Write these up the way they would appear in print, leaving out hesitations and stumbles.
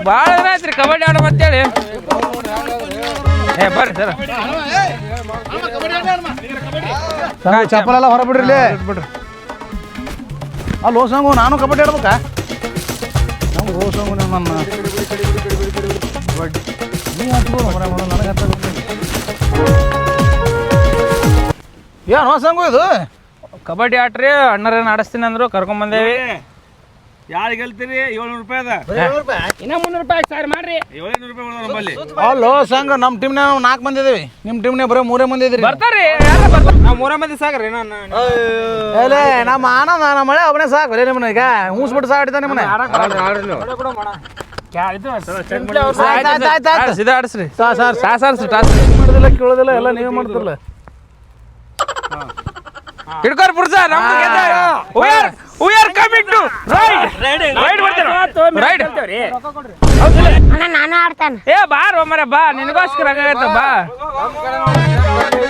ಭಾಳ ದಿನ ಆಯ್ತ್ರಿ ಕಬಡ್ಡಿ ಆಡ ಅಂತೇಳಿ. ಬರ್ರಿ ಸರ್ ಚಪ್ಪಲೆಲ್ಲ ಹೊರ ಬಿಡ್ರಿ ಬಿಡ್ರಿ. ಅಲ್ಲಿ ಹೋಸಂಗು ನಾನು ಕಬಡ್ಡಿ ಆಡ್ಬೇಕಾ? ನಮ್ಗೆ ಹೋಸಂಗು ನನ್ನ ಕಬಡ್ಡಿ ನೀವು ಹಚ್ಬೋದು ನನಗೆ ಹಚ್ಚ. ಏನು ಹೋಸಂಗು ಇದು? ಕಬಡ್ಡಿ ಆಟ್ರಿ ಅಣ್ಣರೇನು ಆಡಿಸ್ತೀನಿ ಅಂದ್ರು ಕರ್ಕೊಂಬಂದೇವಿ. ಯಾರು ಗೆಲ್ತೀರಿ? 700 ರೂಪಾಯಿ ಅದ. ಇನ್ನ 300 ರೂಪಾಯಿ ಸರ್ ಮಾಡ್ರಿ. 700 ರೂಪಾಯಿ ನಮ್ಮಲ್ಲಿ. ಅಲ್ಲೋ ಸಂಘ ನಮ್ಮ ಟೀಮ್ನಾಗ 4 ಮಂದಿ ಇದೀವಿ. ನಿಮ್ಮ ಟೀಮ್ನಾಗ ಬರೀ 3 ಮಂದಿ ಇದ್ರಿ. ಬರ್ತಾರ್ರಿ ನಾವು 3 ಮಂದಿ ಸಾಕ್ರಿ. ಏಲೇ ನಮ್ಮ ಆನಂದ ನಮ್ಮ ಮಳೆ ಒಬ್ಬನೇ ಸಾಕು ಬರೀ ನಿಮ್ಮನ್ನ ಈಗ ಹೂಸ್ಬಿಟ್ಟು ಸಾಕಿದ್ದಾನೆ ನಿಮ್ಮನ್ನ. ಸಿದಾ ಆಡಿಸ್ರಿ ಮಾಡೋದಿಲ್ಲ ಕೇಳೋದಿಲ್ಲ ಎಲ್ಲ ನೀವೇ ಮಾಡ್ತಿರಲ್ಲ. ಹಿಡ್ಕೋರ್ ಪುರ್ಸ ನಾನು ಆಡ್ತಾನೆ. ಏ ಬಾರ್ ಒಮ್ಮರೆ ಬಾ ನಿನಗೋಸ್ಕರ ಆಗತ್ತ ಬಾ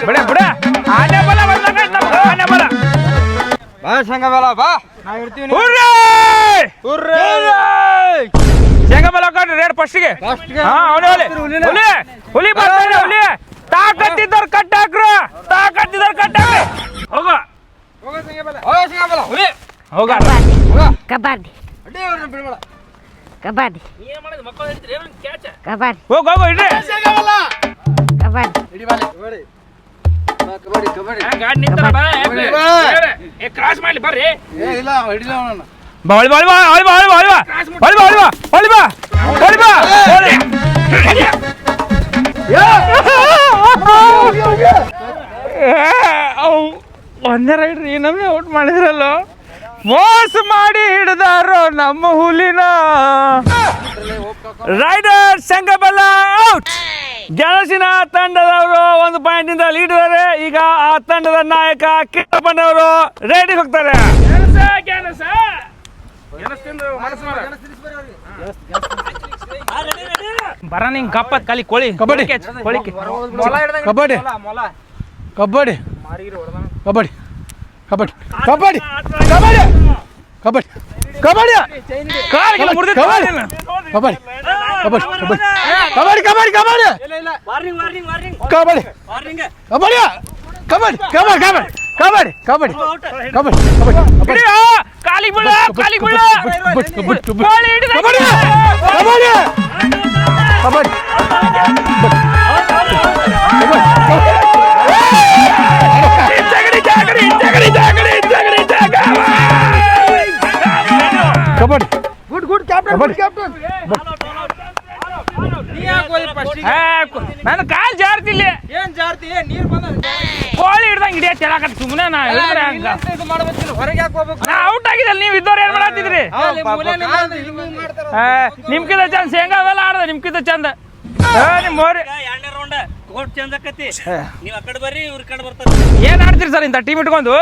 ಬಿಡ ಬಿಡ ಆನೆ ಬಲ ಆನೆ ಬಲ ಬಾ ಸಂಘ ಬಲ ಬಾ ನಾ ಇರ್ತೀವಿ. ಶೇಂಗ ಬಲ ಹಾಕೊಂಡ್ರಿ ರೇಟ್ ಫಸ್ಟ್ಗೆ. ಹಾ ಹುಲಿ ಹುಲಿ ಹುಲಿ ಬರ್ತಾರೆ ಹುಲಿ. ತಾಕತ್ತಿದ್ದವ್ರು ಕಟ್ ಹಾಕ್ರು. ತಾಕತ್ತಿದ್ದವ್ರು ಕಟ್ ಹಾಕ್ರಿ. ಹೋಗ ಹೋಗ ಕಬಡ್ಡಿ ಕಬಡ್ಡಿ ಕಬಡ್ಡಿ ಹೋಗ ಹೋಗ ಇಡ್ರಿ. ಕಬಡ್ಡಿ ಗಾಡಿ ನಿಂತಾರ ಬಾ ಕ್ರಾಸ್ ಮಾಡ್ಲಿ ಬರ್ರಿ. ಇಲ್ಲ ಹಿಡಿಲ್ಲ ಅವನನ್ನ. ಬಾಳಿ ಬಾಳಿ ಬಾಳಿ ಬಾಳಿ ಬಾಳಿ ಬಾಳಿ ಬಾಳಿ ಬಾಳಿ ಬಾ ಬಾಳಿ ಬಾ ಒಂದೇ ರೈಡ್ರಿ ನಮ್ಗೆ ಔಟ್ ಮಾಡಿದ್ರಲ್ಲ. ಮೋಸ ಮಾಡಿ ಹಿಡಿದಾರೋ ನಮ್ಮ ಹುಲಿನ. Rider ಸಂಘಬಲ out. ಗೆಣಸಿನ ತಂಡದವರು 1 ಪಾಯಿಂಟ್ ಲೀಡ್ ಇದ್ದಾರೆ. ಈಗ ಆ ತಂಡದ ನಾಯಕ ಕಿಟ್ಟಪ್ಪನವರು ರೇಡಿಗೆ ಹೋಗ್ತಾರೆ. ಬರ ನಿಂಗೆ ಕಪ್ಪತ್ ಖಾಲಿ ಕೋಳಿ ಕಬಡ್ಡಿ ಕೋಳಿ ಕಬಡ್ಡಿ ಕಬಡ್ಡಿ ಕಬಡ್ಡಿ ಕಬಡ್ಡಿ ಕಬಡ್ಡಿ ಕಬಡ್ಡಿ ಕಬಡ್ಡಿ ಕಬಡ್ಡಿ ಕಾಲಿಗೆ ಮುರಿದ ಕಬಡ್ಡಿ ಕಬಡ್ಡಿ ಕಬಡ್ಡಿ ಕಬಡ್ಡಿ ಕಬಡ್ಡಿ ಕಬಡ್ಡಿ ಕಬಡ್ಡಿ ಕಬಡ್ಡಿ ಕಬಡ್ಡಿ ಕಬಡ್ಡಿ ಕಬಡ್ಡಿ ಕಬಡ್ಡಿ ಕಾಲಿಗೆ ಬೀಳ ಕಾಲಿಗೆ ಬೀಳ kabaddi kabaddi kabaddi good good captain captain. ನನ್ನ ಕಾಲ್ ಜಾರ್ತಿಲ್ಲ. ಏನ್ ಜಾರ್ತಿ ನೀರ್ ಬಂದ ಕೋಳಿ ಹಿಡ್ದಂಗ್ ಹಿಡಿಯ ಚೆಲಾಕತ್ ಸುಮ್ಮನೆ ನಾ ಹೇಳಿದ್ರೆ ಹಂಗ ಹೊರಗೆ ಯಾಕೆ ಹೋಗ್ಬೇಕು? ನಾ ಔಟ್ ಆಗಿದ್ದಲ್ಲ. ನೀವು ಇದ್ದವ್ರು ಏನ್ ಮಾಡತ್ತಿದ್ರಿ? ನಿಮ್ಕಿಂತ ಚಂದ ಶೇಂಗಾ ಅವೆಲ್ಲ ಆಡ್ದ ನಿಮ್ಕಿಂತ ಚಂದ. ನಿಮ್ ಮೋರಿ ಕೋಟ್ ಚಂದ ಆಕತಿ. ನೀವ್ ಆ ಕಡೆ ಬರ್ರಿ ಇವ್ರ ಕಡೆ ಬರ್ತಾರೆ. ಏನ್ ಆಡ್ತೀರಿ ಸರ್ ಇಂತ ಟೀಮ್ ಇಟ್ಕೊಂಡು?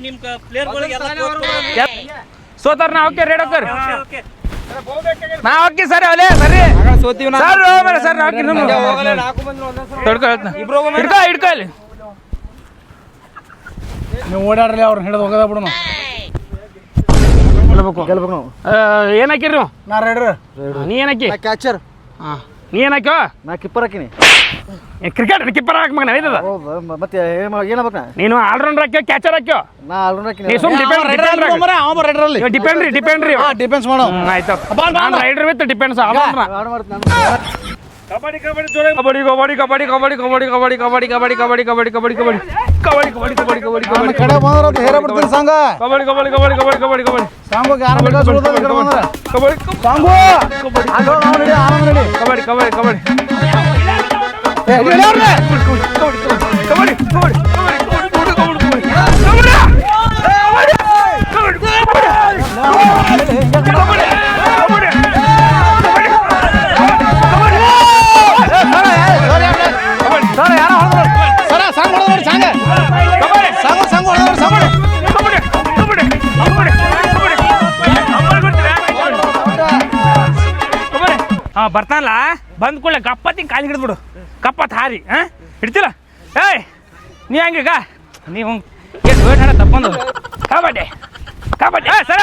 ನಿಮ್ ಪ್ಲೇಯರ್ ಗಳಿಗೆ ಸೋತಾರ ನಾ ಓಕೆ ರೇಡ್ ಹೋಗ್ತಾರೆ ನಾ ಓಕೆ ಸರ್ ಅವಲೇ ಬರ್ರಿ ಸೋತೀವಿ ಸರ್ ಹೋಗ್ಬೇಡ ಸರ್ ನಾ ಓಕೆ ಹಿಡ್ಕೊ ಹಿಡ್ಕೊ ಇಲ್ಲಿ ನೀವು ಓಡಾಡ್ರಿ ಅವ್ರನ್ನ ಹಿಡಿದು ಹೋಗದ ಬಿಡು. ಗೆಲ್ಬೇಕು ಗೆಲ್ಬೇಕು ನಾವು. ಏನ್ ಹಾಕಿರಿ ನೀವು? ನಾ ರೈಡರ್. ನೀ ಏನ್ ಹಾಕಿ? ಕ್ಯಾಚರ್. ನೀ ಏನ್ ಹಾಕ್ಯೋ? ನಾ ಕಿಪ್ಪರ್ ಹಾಕಿನಿ. ಕ್ರಿಕೆಟ್ ಕಿಪ್ಪರ್ ಹಾಕ್ ಮಗ ನೈದದ. ಮತ್ತೆ ಏನಾಗ್ಬೇಕು ನಾ? ನೀನು ಆಲ್ರೌಂಡರ್ ಹಾಕ್ಯೋ ಕ್ಯಾಚರ್ ಹಾಕ್ಯೋ? ನಾ ಆಲ್ರೌಂಡರ್ ಹಾಕಿನಿ. ನೀ ಸುಮ್ ಡಿಪೆಂಡ್ರಿ ಡಿಫೆನ್ಸ್ ಮಾಡೋ. ಆಯ್ತು ನಾನು raider with depends kabaddi kabaddi ಜೋರ ಕಬಡ್ಡಿ ಕಬಡ್ಡಿ ಕಬಡ್ಡಿ ಕಬಡ್ಡಿ ಕಬಡ್ಡಿ ಕಬಡ್ಡಿ ಕಬಡ್ಡಿ ಕಬಡ್ಡಿ ಕಬಡ್ಡಿ ಕಬಡ್ಡಿ ಕಬಡ್ಡಿ ಕಬಡ್ಡಿ ಕಬಡ್ಡಿ ಕಬಡ್ಡಿ ಕಬಡ್ಡಿ ಕಬಡ್ಡಿ ಕಬಡ್ಡಿ ಕಡೆ ಬಂದ್ರ ಹೇರ ಬಿಡ್ತೀನಿ ಸಂಘ. ಕಬಡ್ಡಿ ಕಬಡ್ಡಿ ಕಬಡ್ಡಿ ಕಬಡ್ಡಿ ಕಬಡ್ಡಿ ಕಬಡ್ಡಿ ಸಾಂಗೋಗೆ ಯಾರು ಬೇಕಾದ್ರೂ ಸುಳ್ದ ಕಡೆ ಬಂದ್ರ ಕಬಡ್ಡಿ ಸಾಂಗೋ ಆನಂದ ರೆಡಿ ಕಬಡ್ಡಿ ಕಬಡ್ಡಿ ಕಬಡ್ಡಿ ಏ ಹಿಡಿ ಅವ್ರನ್ನ. ಕಬಡ್ಡಿ ಕಬಡ್ಡಿ ಸರ್ ಯಾರೋ ಹೊಡೆದ್ರು ಸರ ಸಾಂಗ್ ಹೊಡೆದ್ರು ಸಾಂಗ್ ಸಾಂಗ್ ಸಾಂಗ್ ಹೊಡೆದ್ರು ಸಾಂಗ್ ಹಾ ಬರ್ತಾನಲ್ಲ ಬಂದ್ ಕೂಡಲೇ ಗಪ್ಪತ್ತಿಂಗ್ ಕಾಲಿ ಹಿಡಿದ್ಬಿಡು. ಕಪ್ಪತ್ ಹಾರಿ ಹಿಡ್ತಿಲ್ಲ. ಏಯ್ ನೀ ಹಂಗೀಗ ನೀವು ಎಷ್ಟು ವೇಟ್ ಹಾಡ ತಪ್ಪಂದು ಕಬಡ್ಡಿ ಕಬಡ್ಡಿ ಸರ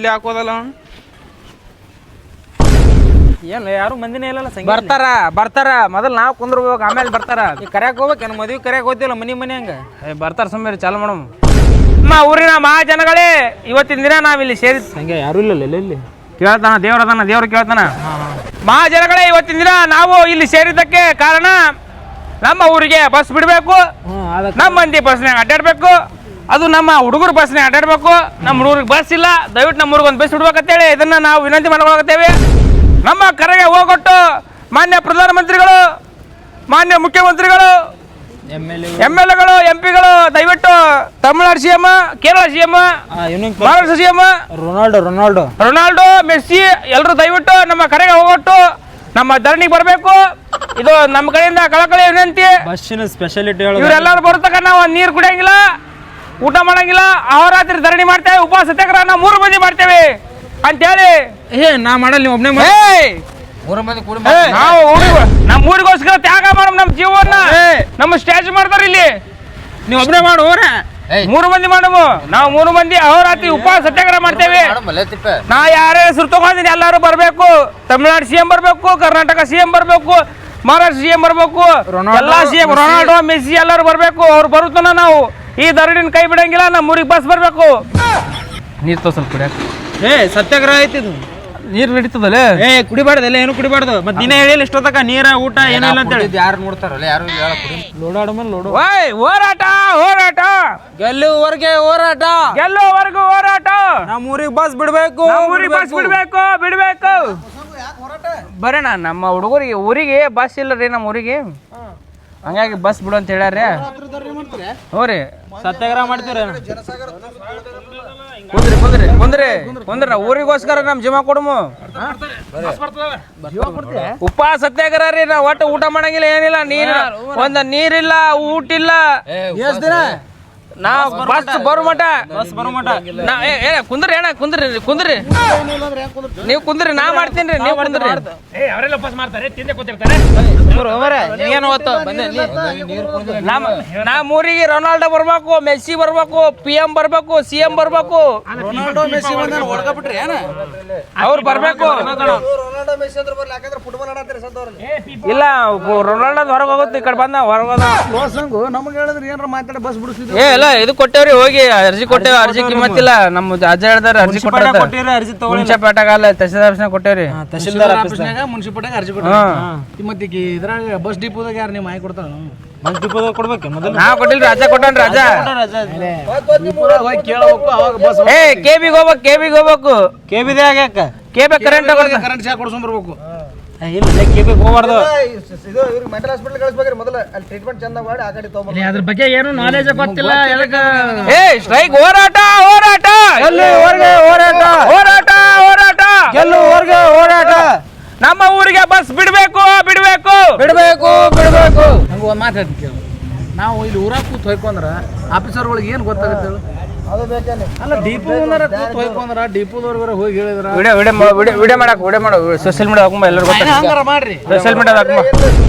ಜಲ್ಲಿ ಹಾಕೋದಲ್ಲ ಏನು ಯಾರು ಮಂದಿನೇ ಇಲ್ಲಲ್ಲ ಬರ್ತಾರ ಮೊದಲು ನಾವು ಕುಂದ್ರಬೇಕು ಆಮೇಲೆ ಬರ್ತಾರ ಕರ್ಯಾಕ್ ಹೋಗ್ಬೇಕೇನು ಮದ್ವೆ ಕರ್ಯಾಕ್ ಹೋಗ್ತಿಲ್ಲ ಮನೆ ಹಂಗ ಬರ್ತಾರ ಸುಮ್ಮನೆ ಚಾಲು ಮಾಡಮ್ ನಮ್ಮ ಊರಿನ ಮಹಾಜನಗಳೇ ಇವತ್ತಿನ ದಿನ ನಾವಿಲ್ಲಿ ಸೇರಿ ಹಂಗೆ ಯಾರು ಇಲ್ಲ ಇಲ್ಲಿ ಕೇಳ್ತಾನ ದೇವ್ರು ಕೇಳ್ತಾನ ಮಹಾಜನಗಳೇ ಇವತ್ತಿನ ದಿನ ನಾವು ಇಲ್ಲಿ ಸೇರಿದ್ದಕ್ಕೆ ಕಾರಣ ನಮ್ಮ ಊರಿಗೆ ಬಸ್ ಬಿಡಬೇಕು ನಮ್ಮ ಮಂದಿ ಬಸ್ನಾಗ ಅಡ್ಡಾಡ್ಬೇಕು ಅದು ನಮ್ಮ ಹುಡುಗರು ಬಸ್ನಾಗ ಅಡ್ಡಾಡ್ಬೇಕು ನಮ್ಮ ಹುಡುಗರಿಗೆ ಬಸ್ ಇಲ್ಲ ದಯವಿಟ್ಟು ನಮ್ಮ ಊರಿಗೆ ಒಂದು ಬಸ್ ಬಿಡ್ಬೇಕಂತೇಳಿ ಇದನ್ನ ನಾವು ವಿನಂತಿ ಮಾಡ್ಕೊಳಕತ್ತೇವೆ ನಮ್ಮ ಕರೆಗೆ ಹೋಗೊಟ್ಟು ಮಾನ್ಯ ಪ್ರಧಾನಮಂತ್ರಿಗಳು ಮಾನ್ಯ ಮುಖ್ಯಮಂತ್ರಿಗಳು MLAಗಳು MP ಗಳು ದಯವಿಟ್ಟು Tamil Nadu CM Kerala CM Maharashtra CM Ronaldo Messi ಎಲ್ಲರೂ ದಯವಿಟ್ಟು ನಮ್ಮ ಕರೆಗೆ ಹೋಗೊಟ್ಟು ನಮ್ಮ ಧರಣಿಗೆ ಬರಬೇಕು ಇದು ನಮ್ಮ ಕಡೆಯಿಂದ ಕಳಕಳಿ ವಿನಂತಿ ಬಸ್ಸಿನ ಸ್ಪೆಷಾಲಿಟಿ ಇವರೆಲ್ಲರೂ ಬರ್ತಕ್ಕ ನಾವು ನೀರು ಕುಡಿಯಂಗಿಲ್ಲ ಊಟ ಮಾಡಂಗಿಲ್ಲ ಅಹೋರಾತ್ರಿ ಧರಣಿ ಮಾಡ್ತೇವೆ ಉಪವಾಸ ಸತ್ಯಾಗ್ರಹ ನಾವು 3 ಮಂದಿ ಮಾಡ್ತೇವೆ ಅಂತೇಳಿ ನಾ ಮಾಡಲ್ಲ ನೀವು ಒಬ್ಬನೇ ನಾವು ನಮ್ಮ ಊರಿಗೋಸ್ಕರ ತ್ಯಾಗ ಮಾಡಮ್ ನಮ್ಮ ಜೀವನ ನಮ್ಮ ಸ್ಟ್ಯಾಚ್ ಮಾಡ್ತಾರ ಇಲ್ಲಿ ನೀವು ಒಬ್ಬನೇ ಮಾಡು 3 ಮಂದಿ ಮಾಡಮು ನಾವು 3 ಮಂದಿ ಅಹೋರಾತ್ರಿ ಉಪವಾಸ ಸತ್ಯಾಗ್ರಹ ಮಾಡ್ತೇವೆ ನಾ ಯಾರೇ ಹೆಸರು ತಗೊಂಡಿನಿ ಎಲ್ಲರೂ ಬರ್ಬೇಕು ತಮಿಳ್ನಾಡು CM ಬರ್ಬೇಕು ಕರ್ನಾಟಕ CM ಬರ್ಬೇಕು ಮಹಾರಾಷ್ಟ್ರ CM ಬರ್ಬೇಕು ಎಲ್ಲಾ CM ರೊನಾಲ್ಡೋ ಮೆಸ್ಸಿ ಎಲ್ಲರೂ ಬರ್ಬೇಕು ಅವ್ರು ಬರುತ್ತನ ನಾವು ಈ ಧರಣಿನ ಕೈ ಬಿಡಂಗಿಲ್ಲ ನಮ್ಮ ಊರಿಗೆ ಬಸ್ ಬರ್ಬೇಕು ನೀರ್ ತೋ ಸ್ವಲ್ಪ ಕುಡಿಯಾಕ ಸತ್ಯಾಗ್ರಹ ಐತಿ ನೀರ್ ನಡೀತದಲ್ಲ ಕುಡಿಬಾರ್ದು ಎಲ್ಲ ಏನು ಕುಡಿಬಾರ್ದು ಮತ್ತೆ ದಿನ ಹೇಳಿಲ್ಲ ಇಷ್ಟೊತ್ತಕ ನೀರ ಊಟ ಏನಿಲ್ಲ ಅಂತ ಹೇಳಿ ಯಾರು ನೋಡ್ತಾರಲ್ಲ ಯಾರು ಲೋಡಾಡ ಮೇಲೆ ಲೋಡು ಹೋರಾಟ ಗೆಲ್ಲುವರೆಗೆ ಹೋರಾಟ ಗೆಲ್ಲೋವರೆಗೂ ಹೋರಾಟ ನಮ್ಮ ಊರಿಗೆ ಬಸ್ ಬಿಡ್ಬೇಕು ಊರಿಗೆ ಬಸ್ ಬಿಡ್ಬೇಕು ಬರೋಣ ನಮ್ಮ ಹುಡುಗರಿಗೆ ಊರಿಗೆ ಬಸ್ ಇಲ್ಲ ರೀ ನಮ್ಮ ಊರಿಗೆ ಹಂಗಾಗಿ ಬಸ್ ಬಿಡು ಅಂತ ಹೇಳ್ಯಾರ ಹ್ಞೂ ರೀ ಸತ್ಯಾಗ್ರಹ ಮಾಡ್ತೀವ್ರಿ ಕುಂದ್ರಿ ಊರಿಗೋಸ್ಕರ ನಮ್ ಜೀವ ಕೊಡಮು ಉಪವಾಸ ಸತ್ಯಾಗ್ರಹ ರೀ ನಾವ್ ಒಟ್ಟು ಊಟ ಮಾಡಂಗಿಲ್ಲ ಏನಿಲ್ಲ ನೀರಿಲ್ಲ ಊಟ ಇಲ್ಲ ನಾವ್ ಬಸ್ ಬರೋ ಮಟ ಕುಂದ್ರಿ ಕುಂದ್ರಿ ನೀವು ಕುಂದ್ರಿ ನಾ ಮಾಡ್ತೀನಿ ನೀವು ಕುಂದ್ರಿ ಏನು ನಮ್ಮ ಊರಿಗೆ ರೊನಾಲ್ಡೋ ಬರ್ಬೇಕು ಮೆಸ್ಸಿ ಬರ್ಬೇಕು PM ಬರ್ಬೇಕು CM ಬರ್ಬೇಕು ಅವ್ರು ಬರ್ಬೇಕು ಇಲ್ಲ ರೊನಾಲ್ಡೋ ಹೊರಗೆ ಹೋಗುತ್ತೆ ಈ ಕಡೆ ಬಂದ ಹೊರಗೋದ ಇಲ್ಲ ಇದು ಕೊಟ್ಟೇವ್ರಿ ಹೋಗಿ ಅರ್ಜಿ ಕೊಟ್ಟೇವಿ ಅರ್ಜಿ ಕಿಮ್ಮತ್ತಿಲ್ಲ ನಮ್ಮ ಅಜ್ಜ ಹೇಳ್ದಾರ ಅರ್ಜಿ ಮುನ್ಸಿಪಾಲ್ಟಿಯಾಗಲ್ಲ ತಹಸೀಲ್ದಾರ್ ಕೊಟ್ಟೇವ್ರಿ ಮುನ್ಸಿಪಾಲ್ಟಿಯಾಗ ಅರ್ಜಿ ಮತ್ತೆ ಇದ್ರಾಗ ಬಸ್ ಡಿಪೋದಾಗ ಯಾರು ನೀವು ಮಾಹಿತಿ ಕೊಡ್ತಾರ ಬಸ್ ಡಿಪೋದಾಗ ಕೊಡ್ಬೇಕು ಮೊದಲು ನಾವ್ ಕೊಟ್ಟಿಲ್ರಿ ರಾಜ ಕೊಟ್ಟನ್ರಿ ರಾಜ ಕೆಬಿಗೆ ಹೋಗ್ಬೇಕು ಕೆಬಿದಾಗ ಯಾಕ ಕೆಬಿ ಕರೆಂಟ್ ಶಾಕ್ ಕೊಡ್ಸ್ಕೊಂಡ್ ಬರ್ಬೇಕು ಇಲ್ಲ ಕೆಬಿಗೆ ಹೋಗ್ಬಾರ್ದು ಇದು ಮೆಂಟಲ್ ಹಾಸ್ಪಿಟಲ್ ಕಳಿಸ್ಬೇಕ್ರಿ ಮೊದಲ ಅಲ್ಲಿ ಟ್ರೀಟ್ಮೆಂಟ್ ಚಂದ ಮಾಡಿ ಆ ಕಡೆ ತಗೊಂಡ್ಬರ್ಬೇಕು ಅದ್ರ ಬಗ್ಗೆ ಏನು ನಾಲೆಜ್ ಗೊತ್ತಿಲ್ಲ ಸ್ಟ್ರೈಕ್ ಹೋರಾಟ ಗೆಲ್ಲುವರೆಗೆ ಹೋರಾಟ ನಮ್ಮ ಊರಿಗೆ ಬಸ್ ಬಿಡ್ಬೇಕು ಹಂಗ ಒಂದ್ ಮಾತು ಹೇಳ್ತೀನಿ ನಾವು ಇಲ್ಲಿ ಊರಾಗ ಕೂತ್ ಹೋಯ್ಕೊಂಡ್ರ ಆಫೀಸರ್ಗಳಿಗೆ ಏನು ಗೊತ್ತಾಗುತ್ತೆ ಹೇಳು ಅದು ಬೇಕೇನೆ ಅಲ್ಲ ಡಿಪೋ ಕೂತ್ ಹೋಯ್ಕೊಂಡ್ರ ಡಿಪೋದವ್ರ ಹೋಗಿ ಹೇಳಿದ್ರ ವಿಡಿಯೋ ಮಾಡೋ ಸೋಷಿಯಲ್ ಮೀಡಿಯಾ ಹಾಕೊಂಬ ಎಲ್ಲರೂ ಹಂಗಾರ ಮಾಡ್ರಿ ಸೋಷಿಯಲ್ ಮೀಡಿಯಾ ಹಾಕೊಂಬ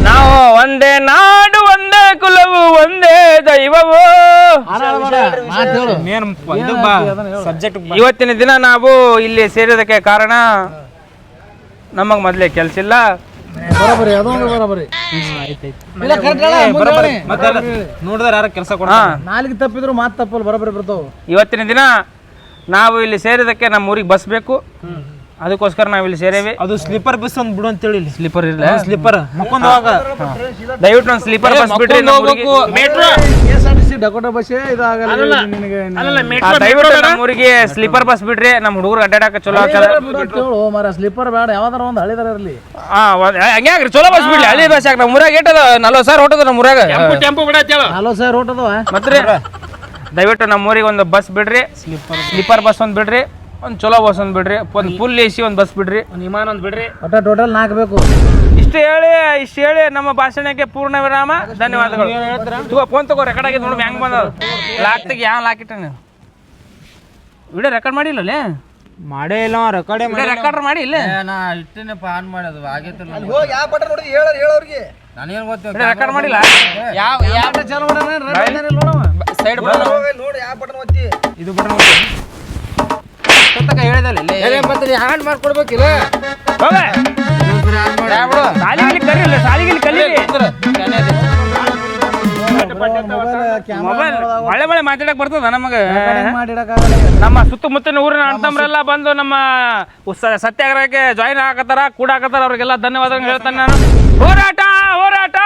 ನಾವು ಒಂದೇ ನಾಡು ಒಂದೇ ಕುಲವು ಒಂದೇ ದೈವವು ಸಬ್ಜೆಕ್ಟ್ ಇವತ್ತಿನ ದಿನ ನಾವು ಇಲ್ಲಿ ಸೇರಿದಕ್ಕೆ ಕಾರಣ ನಮಗ್ ಮೊದ್ಲೇ ಕೆಲ್ಸ ಇಲ್ಲ ಬರೋಬರಿ ಅದೊಂದು ಬರೋಬರಿ ನೋಡಿದ್ರೆ ಯಾರ ಕೆಲಸ ಕೊಡ ನಾಲ್ಕು ತಪ್ಪಿದ್ರು ಮಾತು ತಪ್ಪಲ್ಲಿ ಬರೋಬರಿ ಬರ್ತಾವ ಇವತ್ತಿನ ದಿನ ನಾವು ಇಲ್ಲಿ ಸೇರಿದಕ್ಕೆ ನಮ್ಮ ಊರಿಗೆ ಬಸ್ ಬೇಕು ಅದಕ್ಕೋಸ್ಕರ ನಾವು ಇಲ್ಲಿ ಸೇರೇವಿ ಅದು ಸ್ಲೀಪರ್ ಬಸ್ ಒಂದು ಬಿಡು ಅಂತ ಹೇಳಿ ಸ್ಲೀಪರ್ ಇಲ್ಲ ಸ್ಲೀಪರ್ ಮಕ್ಕೊಂಡ್ ಹೋಗ ದಯವಿಟ್ಟು ಒಂದು ಸ್ಲೀಪರ್ ಬಸ್ ಬಿಡ್ರಿ KSRTC ಡಕೋಟಾ ಬಸ್ ಇದಾಗಲ್ಲ ನಿನಗೆ ದಯವಿಟ್ಟು ನಮ್ಮ ಊರಿಗೆ ಸ್ಲೀಪರ್ ಬಸ್ ಬಿಡ್ರಿ ನಮ್ಮ ಹುಡುಗರು ಅಡ್ಡಾಡಕ ಚಲೋ ಮರ ಸ್ಲೀಪರ್ ಬೇಡ ಯಾವ್ದಾರ ಒಂದು ಹಳಿದಾರ ಇರಲಿ ಹಂಗ್ಯಾಗ್ರಿ ಚಲೋ ಬಸ್ ಬಿಡ್ಲಿ ಹಳ್ಳಿ ಬಸ್ ಯಾಕೆ ನಮ್ಮ ಊರಾಗ ಏಟದ 40,000 ಹೊಟ್ಟದ ನಮ್ಮ ಊರಾಗ 40,000 ಹೊಟ್ಟದವ ಮತ್ತೆ ದಯವಿಟ್ಟು ನಮ್ಮ ಊರಿಗೆ ಒಂದು ಬಸ್ ಬಿಡ್ರಿ ಸ್ಲೀಪರ್ ಬಸ್ ಒಂದು ಬಿಡ್ರಿ ಒಂದು ಚಲೋ ಬಸ್ ಒಂದು ಬಿಡ್ರಿ ಒಂದು ಫುಲ್ AC ಒಂದು ಬಸ್ ಬಿಡ್ರಿ ಒಂದು ವಿಮಾನ ಒಂದು ಬಿಡ್ರಿ ಒಟ್ಟ ಟೋಟಲ್ 4 ಬೇಕು ಇಷ್ಟು ಹೇಳಿ ನಮ್ಮ ಭಾಷಣಕ್ಕೆ ಪೂರ್ಣ ವಿರಾಮ ಧನ್ಯವಾದಗಳು ಫೋನ್ ತಗೋ ರೆಕಾರ್ಡ್ ಆಗಿದ್ದು ನೋಡಿ ಹೆಂಗ್ ಬಂದ ಲಾಕ್ತಿಗೆ ಯಾವ ಲಾಕಿಟ್ಟ ನೀವು ವಿಡಿಯೋ ರೆಕಾರ್ಡ್ ಮಾಡಿಲ್ಲ ಮಾಡೇ ಇಲ್ಲ ರೆಕಾರ್ಡ್ ಮಾಡಿ ಇಲ್ಲ ನಾ ಇಟ್ಟೇನಪ್ಪ ಆನ್ ಮಾಡೋದು ಆಗೈತಿಲ್ಲ ಹೋಗಿ ಯಾವ ಬಟನ್ ನೋಡಿ ಹೇಳೋರಿಗೆ ನನಗೇನು ಗೊತ್ತ ರೆಕಾರ್ಡ್ ಮಾಡಿಲ್ಲ ಯಾವ ಚಾಲು ಮಾಡೋಣ ಸೈಡ್ ನೋಡಿ ಯಾವ ಬಟನ್ ಒತ್ತಿ ಇದು ಬಟನ್ ಅಷ್ಟೊತ್ತಕ ಹೇಳಿದಲ್ಲ ಮತ್ತೆ ನೀ ಹಾಡ್ ಮಾಡ್ಕೊಡ್ಬೇಕಿಲ್ಲ ಹೋಗ ಸಾಲಿಗಿಲಿ ಕರೀಲ್ಲ ಸಾಲಿಗಿಲಿ ಕಲೀರಿ ಮೊಬೈಲ್ ಒಳ್ಳೆ ಒಳ್ಳೆ ಮಾತಾಡಕ್ ಬರ್ತದ ನಮಗ ನಮ್ಮ ಸುತ್ತಮುತ್ತಲಿನ ಊರಿನ ಅಣ್ತಮ್ರೆಲ್ಲ ಬಂದು ನಮ್ಮ ಸತ್ಯಾಗ್ರಹಕ್ಕೆ ಜಾಯಿನ್ ಆಗತ್ತಾರ ಕೂಡಾಕತ್ತಾರ ಅವ್ರಿಗೆಲ್ಲ ಧನ್ಯವಾದ ಹೇಳ್ತಾನೆ ನಾನು ಹೋರಾಟ ಹೋರಾಟ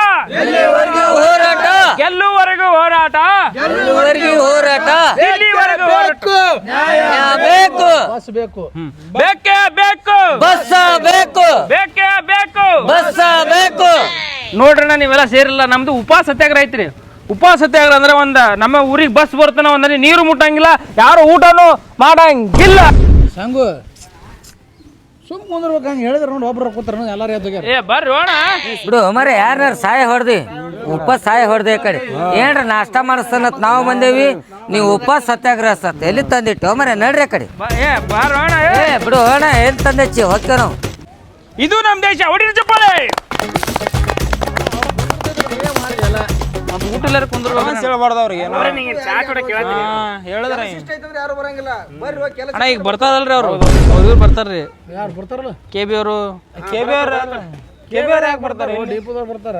ಹೋರಾಟ ಗೆಲ್ಲುವರೆಗೂ ಹೋರಾಟ ಹೋರಾಟ ಇಲ್ಲಿವರೆಗೂ ಹೋರಾಟ ಬೇಕು ಬೇಕೇ ಬೇಕು ಬಸ್ಸ ಬೇಕು ಬೇಕೇ ಬೇಕು ಬಸ್ಸ ಬೇಕು ನೋಡ್ರಣ್ಣ ನೀವೆಲ್ಲ ಸೇರಿಲ್ಲ ನಮ್ದು ಉಪವಾಸ ಸತ್ಯಾಗ್ರಹ ಐತ್ರಿ ಉಪವಾಸ ಸತ್ಯಾಗ್ರಹ ಅಂದ್ರೆ ಒಂದ ನಮ್ಮ ಊರಿಗೆ ಬಸ್ ಬರ್ತಾನ ಒಂದಲ್ಲಿ ನೀರು ಮುಟ್ಟಂಗಿಲ್ಲ ಯಾರು ಊಟನೂ ಮಾಡಂಗಿಲ್ಲ ಸಂಗು ಸುಮ್ ಕುಂದ್ರಬೇಕು ಹಂಗೆ ಹೇಳಿದ್ರೆ ನೋಡಿ ಒಬ್ರು ಕೂತಾರ ಎಲ್ಲಾರು ಎದ್ದೋಗ್ಯಾರ ಏ ಬರ್ರಿ ಹೋಣ ಬಿಡು ಮರ ಯಾರು ಸಾಯ ಹೊಡ್ದಿ ಉಪವಾಸ ಸಾಯ ಹೊಡ್ದೆ ಈ ಕಡೆ ಏನ್ರ ನಾಷ್ಟ ಮಾಡಿಸ್ತಾನತ್ ನಾವು ಬಂದೇವಿ ನೀವು ಉಪವಾಸ ಸತ್ಯಾಗ್ರಹ ಸತ್ ಎಲ್ಲಿ ತಂದಿಟ್ಟು ಮರ ನಡ್ರಿ ಆ ಕಡೆ ಏ ಬಾರ್ ಹೋಣ ಏ ಬಿಡು ಅಣ್ಣ ಏನ್ ತಂದಚ್ಚಿ ಹೊಕ್ಕೆ ನಾವು ಇದು ನಮ್ಮ ದೇಶ ಹೊಡಿನ ಚಪ್ಪಾಳೆ ಊಟ ಎಲ್ಲಾರು ಕುಂದ್ರು ಹೇಳ್ಬಾರ್ದು ಅವ್ರಿಗೆ ಹೇಳಿದ್ರ ಅಣ್ಣ ಈಗ ಬರ್ತಾರಲ್ರಿ ಅವ್ರು ಅವ್ರು ಬರ್ತಾರ್ರಿ ಯಾರು ಬರ್ತಾರಲ್ಲ KB ಅವರು KB ಅವ್ರು ಯಾಕೆ ಬರ್ತಾರೆ ಡಿಪೋದವ್ರು ಬರ್ತಾರ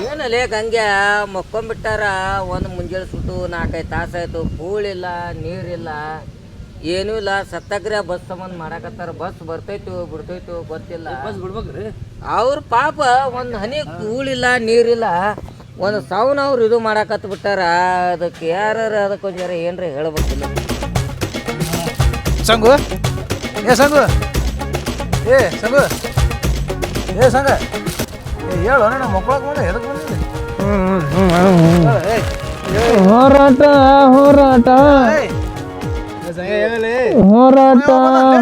ಏನಲ್ಲೇ ಗಂಗೆ ಮಕ್ಕೊಂಬಿಟ್ಟಾರ ಒಂದು ಮುಂಜಾನೆ ಸುಟ್ಟು 4-5 ತಾಸಾಯ್ತು ಕೂಳಿಲ್ಲ ನೀರಿಲ್ಲ ಏನೂ ಇಲ್ಲ ಸತ್ಯಾಗ್ರಹ ಬಸ್ ಸಂಬಂಧ ಮಾಡಾಕತ್ತಾರ ಬಸ್ ಬರ್ತೈತು ಬಿಡ್ತೈತು ಗೊತ್ತಿಲ್ಲ ಬಸ್ ಬಿಡ್ಬೇಕ್ರಿ ಅವ್ರ ಪಾಪ ಒಂದು ಹನಿ ಕೂಳಿಲ್ಲ ನೀರಿಲ್ಲ ಒಂದು ಸಾವನ್ನ ಅವ್ರು ಇದು ಮಾಡಾಕತ್ ಬಿಟ್ಟಾರ ಅದಕ್ಕೆ ಯಾರು ಅದಕ್ಕೆ ಒಂದ್ಯಾರ ಏನ್ರ ಹೇಳ್ಬೇಕಿಲ್ಲ ಸಂಗು ಏ ಸಂಗು ಏ ಸಂಗು ಏ ಸಂಗ ಏ ಹೇಳು ಅಣ್ಣ ಮಕ್ಕಳಕ್ಕೆ ಬಂದೆ ಎದಕ್ಕೆ ಬಂದಿದೆ ಹೋರಾಟ ಹೋರಾಟ ಹೋರಾಟ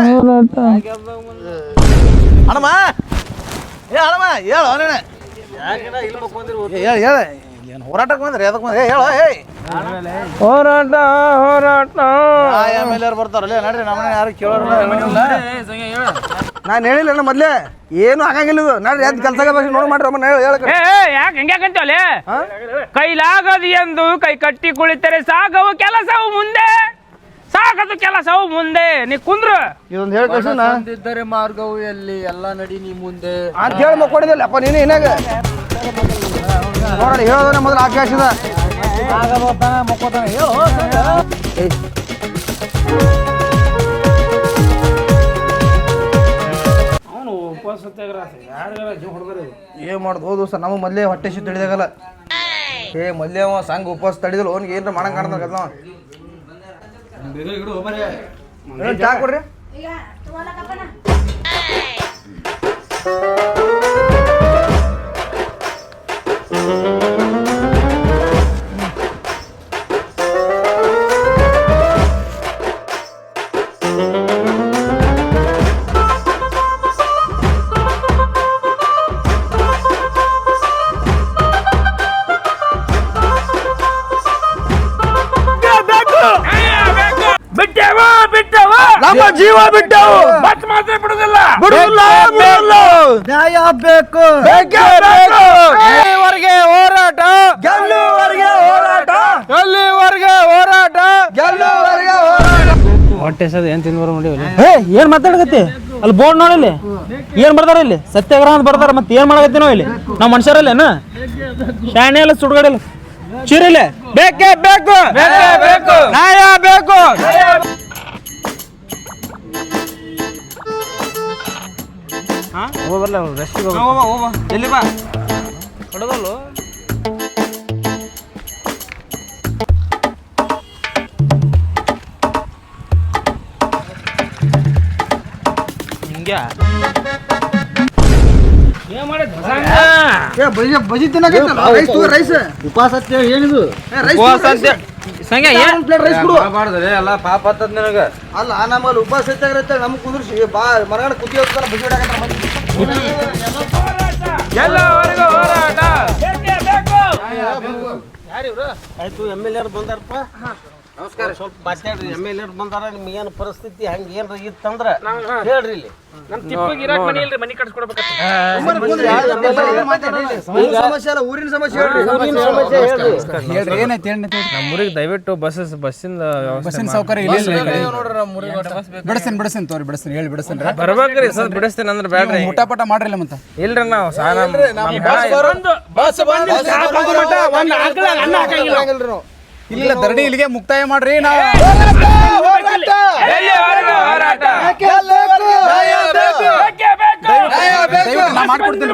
ಹೋರಾಟ ಹಣಮ್ಮ ಏ ಹಣಮ್ಮ ಹೇಳು ಅಣ್ಣ ಹೇಳು ಹೇಳು ಏನು ಹೋರಾಟಕ್ಕೆ ಬಂದ್ರಿ ಎದಕ್ಕೆ ಬಂದ್ರೆ ಹೇಳು ಏಯ್ ಹೋರಾಟ ಹೋರಾಟ ಆಮೇಲೆ ಯಾರು ಬರ್ತಾರಲ್ಲ ನಡ್ರಿ ನಮ್ಮನೆ ಯಾರು ಕೇಳೋರಲ್ಲ ನಾನು ಹೇಳಿಲ್ಲ ಮೊದಲೇ ಏನು ಆಗಂಗಿಲ್ಲ ಇದು ನಡ್ರಿ ಎದ್ದು ಕೆಲಸ ನೋಡಿ ಮಾಡ್ರಿ ಅಮ್ಮ ಹೇಳಿ ಹೇಳಕ್ಕೆ ಯಾಕೆ ಹೆಂಗ್ಯಾಕಂತವಲೆ ಕೈಲಾಗದು ಎಂದು ಕೈ ಕಟ್ಟಿ ಕುಳಿತರೆ ಸಾಗವು ಕೆಲಸವು ಮುಂದೆ ಸಾಗದು ಕೆಲಸವು ಮುಂದೆ ನೀ ಕುಂದ್ರು ಇದೊಂದು ಹೇಳಿ ಕಳ್ಸೋಣ ಇದ್ದರೆ ಮಾರ್ಗವು ಎಲ್ಲಿ ಎಲ್ಲ ನಡಿ ನೀ ಮುಂದೆ ಅಂತ ಹೇಳಿ ಮಕ್ಕೊಂಡಿದ್ದಿಲ್ಲ ಅಪ್ಪ ನೀನು ಏನಾಗ ನೋಡೋಣ ಹೇಳೋದನ್ನ ಮೊದಲು ಆಕಾಶದ ಅವನು ಉಪವಾಸ ಸತ್ಯಾಗ್ರಹ ಏನ್ ಮಾಡೋದು ಹೋದು ಸರ್ ನಮಗೆ ಮೊದಲೇ ಹೊಟ್ಟೆ ಶಿತ್ತು ಹಿಡಿದಾಗಲ್ಲ ಏ ಮೊದಲೇ ಅವ ಸಂಘ ಉಪವಾಸ ತಡಿದಿಲ್ಲ ಅವ್ನಿಗೆ ಏನ್ರ ಮಾಡಂಗೆ ಕಾಣ್ದಾಗ ನಾವು ಚಾ ಕೊಡ್ರಿ ನಮ್ಮ ಜೀವ ಬಿಟ್ಟವು ಬಸ್ ಮಾತ್ರ ಬಿಡುದಿಲ್ಲ ಬಿಡುದಿಲ್ಲ ನ್ಯಾಯ ಬೇಕು ಎಲ್ಲಿವರೆಗೆ ಹೋರಾಟ ಗೆಲ್ಲುವರೆಗೆ ಹೋರಾಟ ಎಲ್ಲಿವರೆಗೆ ಹೋರಾಟ ಗೆಲ್ಲುವರೆಗೆ ಹೋರಾಟ ಹೊಟ್ಟೆ ಸದ ಏನ್ ತಿನ್ಬಾರ ನೋಡಿ ಏನ್ ಮಾತಾಡಕತ್ತಿ ಅಲ್ಲಿ ಬೋರ್ಡ್ ನೋಡಿಲ್ಲಿ ಏನ್ ಬರ್ತಾರ ಇಲ್ಲಿ ಸತ್ಯಾಗ್ರಹ ಅಂತ ಬರ್ತಾರ ಮತ್ತೆ ಏನ್ ಮಾಡಕತ್ತಿ ನಾವು ಇಲ್ಲಿ ನಾವು ಮನುಷ್ಯರಲ್ಲೇನ ಶಾಣೆ ಎಲ್ಲ ಸುಡ್ಗಡಿಲ್ಲ ಚಿರಿಲೆ ಬೇಕೇ ಬೇಕು ನ್ಯಾಯ ಬೇಕು ಹೋಗಲ್ಲ ರೆಸ್ಟಿಗೆ ಹೋಗ ಎಲ್ಲಿ ಬಾ ಹೊಡದಲ್ಲು ಹಿಂಗ್ಯಾ ಏನ್ ಮಾಡಿದ್ ಬಜಿ ತಿನ್ನಕೈತಲ್ಲ ರೈಸ್ ರೈಸ್ ಉಪವಾಸ ಏನಿದು ಸಂಖ್ಯೆ ಮಾಡ್ಬಾರ್ದ್ರಿ ಎಲ್ಲ ಪಾಪ ಹತ್ತದ ನಿನಗ ಅಲ್ಲ ನಮ್ಮಲ್ಲಿ ಉಪವಾಸ ಇತ್ತಾಗಿರುತ್ತೆ ನಮ್ಗೆ ಕುಂದ್ರಿಸಿ ಬಾ ಮರಗಡೆ ಕುದಿ ಹೋಗ್ತಾರ ಎಲ್ಲವರೆಗೂ ಹೋರಾಟ ಬೇಕೇ ಬೇಕು. ಆಯ್ತು MLA ಬಂದಾರಪ್ಪ ನಮಸ್ಕಾರ ಸ್ವಲ್ಪ ಮಾತಾಡ್ರಿ MLA ಬಂದಾರ ನಿಮ್ಗೆ ಏನು ಪರಿಸ್ಥಿತಿ ಹಂಗೆ ಏನ್ರ ಇತ್ತಂದ್ರ ಹೇಳ್ರಿ ಇಲ್ಲಿ ನಮ್ಮ ತಿಪ್ಪಿಗೆ ಇರಾಕ್ ಮನೆ ಇಲ್ರಿ, ಮನೆ ಕಟ್ಸ್ಕೊಡ್ಬೇಕಂತ. ಸಮಸ್ಯೆ ಅಲ್ಲ ಊರಿನ ಸಮಸ್ಯೆ ಹೇಳ್ರಿ ಊರಿನ ಸಮಸ್ಯೆ ಹೇಳ್ರಿ ಏನೈತಿ ನಮ್ಮೂರಿಗೆ ದಯವಿಟ್ಟು ಬಸ್ಸಿಂದ ಬಸ್ಸಿನ ಸೌಕರ್ಯ ಇಲ್ಲ ಬಿಡಿಸ್ತೀನಿ ತೋರಿ ಬಿಡಿಸ್ತೀನಿ ಹೇಳಿ ಬಿಡಿಸ್ತೀನಿ ಬರ್ಬೇಕ್ರಿ ಸ್ವಲ್ಪ ಬಿಡಿಸ್ತೇನೆ ಅಂದ್ರೆ ಬ್ಯಾಡ್ರಿ. ಊಟ ಪಟ ಮಾಡ್ರಿಲ್ಲ ಮತ್ತೆ ಇಲ್ರಿ ನಾವು ಇಲ್ಲ ಧರಣಿ ಇಲ್ಲಿಗೆ ಮುಕ್ತಾಯ ಮಾಡ್ರಿ ನಾವು ಮಾಡ್ಕೊಡ್ತೀನಿ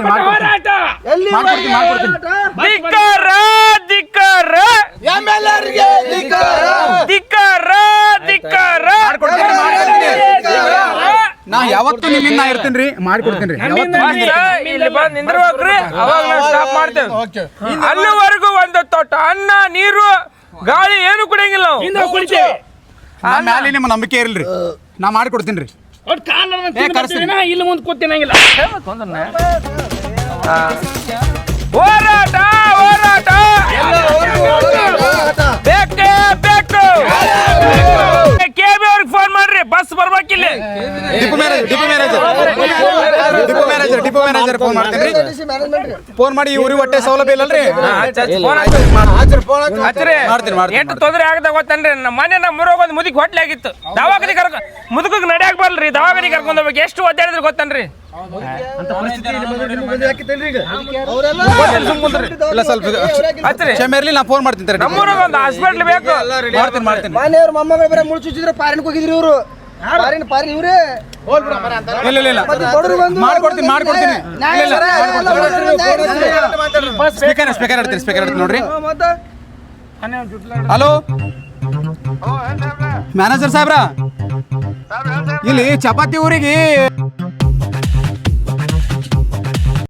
ನಾ ಯಾವತ್ತೂ ನಿಮ್ಮಿಂದ ಇರ್ತೀನಿ ಮಾಡ್ಕೊಡ್ತೀನಿ ಇಲ್ಲಿ ಬಂದು ನಿಂದ್ರಬೇಕ್ರಿ, ಅವಾಗ ನಾವು ಸ್ಟಾಪ್ ಮಾಡ್ತೇವೆ. ಅಲ್ಲಿವರೆಗೂ ಒಂದು ತೊಟ್ಟ ಅನ್ನ ನೀರು ಗಾಳಿ ಏನು ಕುಡಿಯಂಗಿಲ್ಲ ನಾವು ಕುಡಿತೇವೆ. ಮ್ಯಾಲೆ ನಿಮ್ಮ ನಂಬಿಕೆ ಇರಲ್ರಿ ನಾ ಮಾಡ್ಕೊಡ್ತೀನಿ ರೀ ಇಲ್ಲಿ ಮುಂದೆ ಕೂತಿನಂಗಿಲ್ಲ. ಹೋರಾಟ ಹೋರಾಟ ಬೇಕೇ ಬೇಕು. ಕೆಬಿ ಅವ್ರಿಗೆ ಫೋನ್ ಮಾಡ್ರಿ, ಬಸ್ ಬರ್ಬೇಕಿಲ್ಲ. ಡಿಪೋ ಮ್ಯಾನೇಜರ್ ಫೋನ್ ಮಾಡ್ತೀನಿ ಫೋನ್ ಮಾಡಿ ಊರಿಗೆ ಹೊಟ್ಟೆ ಸೌಲಭ್ಯ ಇಲ್ಲಲ್ರಿ ಎಷ್ಟು ತೊಂದರೆ ಆಗದ ಗೊತ್ತನ್ರಿ. ನಮ್ಮ ಮನೆ ನಮ್ಮ ಊರಾಗ ಒಂದು ಮುದುಕಿ ಹೊಟ್ಲೆ ಆಗಿತ್ತು, ದವಾಖಾನೆ ಮುದುಕಿಗೆ ನಡ್ಯಾಕ್ ಬರ್ಲ್ರಿ, ದವಾಖಾನೆ ಕರ್ಕೊಂಡ್ ಹೋಗ್ಬೇಕು. ಎಷ್ಟು ಒದ್ದಾಡಿದ್ರೆ ಗೊತ್ತನ್ರಿ. ಕ್ಷಮೆ ಇರ್ಲಿ ನಾ ಫೋನ್ ಮಾಡ್ತೀನಿ ನಮ್ಮೂರಾಗ ಒಂದು ಹಾಸ್ಪಿಟ್ಲ್ ಬೇಕು. ಮಾಡ್ತೀನಿ ಮನೆಯವ್ರ ಮೊಮ್ಮಗಳು ಬೇರೆ ಮುಳ್ಚುಚ್ಚಿದ್ರೆ ಪಾರಿನಕ್ಕೆ ಹೋಗಿದ್ರಿ ಇವರು ಪಾರಿನ ಇವ್ರೇ ಇಲ್ಲ ಮಾಡ್ಕೊಡ್ತೀನಿ ಸ್ಪೀಕರ್ ಇಡ್ತೀನಿ ನೋಡ್ರಿ. ಹಲೋ ಮ್ಯಾನೇಜರ್ ಸಾಹೇಬ್ರ, ಇಲ್ಲಿ ಚಪಾತಿ ಊರಿಗೆ